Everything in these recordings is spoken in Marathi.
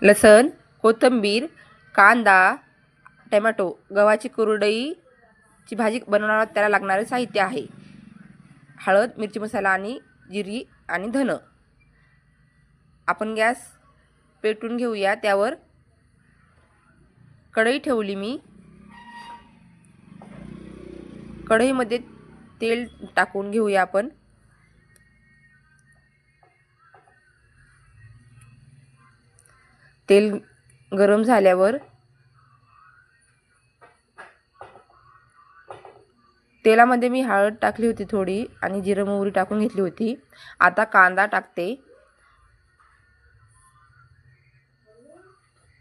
लसण, कोथिंबीर, कांदा, टोमॅटो, गव्हाची कुरडईची भाजी बनवण्याला त्याला लागणारे साहित्य आहे. हळद, मिरची मसाला आणि जिरी आणि धन. आपण गॅस पेटून घेऊया. त्यावर कढई ठेवली मी. कढईमध्ये तेल टाकून घेऊया आपण. तेल गरम झाल्यावर तेलामध्ये मी हळद टाकली होती थोडी आणि जिरं मोहरी टाकून घेतली होती. आता कांदा टाकते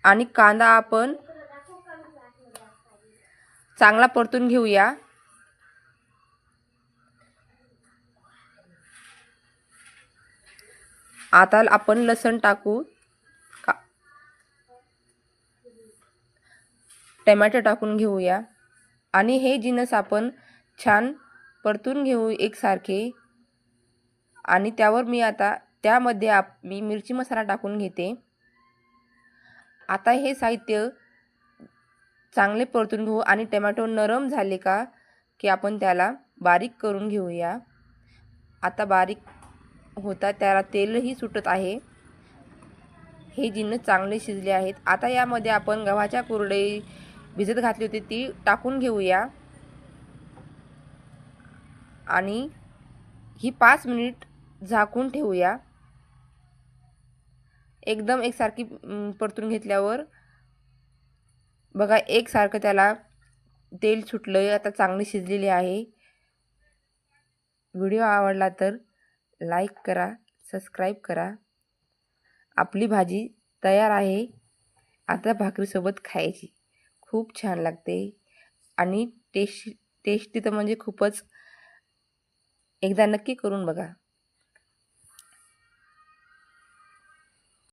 आणि कांदा आपण चांगला परतून घेऊया. आता आपण लसण टाकू, टोमॅटो टाकून घेऊया आणि हे जिन्नस आपण छान परतून घेऊ एकसारखे. आणि त्यावर मी आता त्यामध्ये मी मिरची मसाला टाकून घेते. आता हे साहित्य चांगले परतून घेऊ आणि टोमॅटो नरम झाले का की आपण त्याला बारीक करून घेऊया. आता बारीक होता त्याला तेलही सुटत आहे. हे जिन्नस चांगले शिजले आहेत. आता यामध्ये आपण गव्हाच्या कुरडई भिजत घातली होती ती टाकून घेऊया आणि ही 5 मिनिट झाकून ठेवूया. एकदम एकसारखी परतून घेतल्यावर बघा एकसारखं त्याला तेल सुटलंय. आता चांगली शिजलेली आहे. व्हिडिओ आवडला तर लाईक करा, सबस्क्राईब करा. आपली भाजी तयार आहे. आता भाकरीसोबत खायची. खूप छान लागते आणि टेस्टी तर म्हणजे खूपच. एकदा नक्की करून बघा.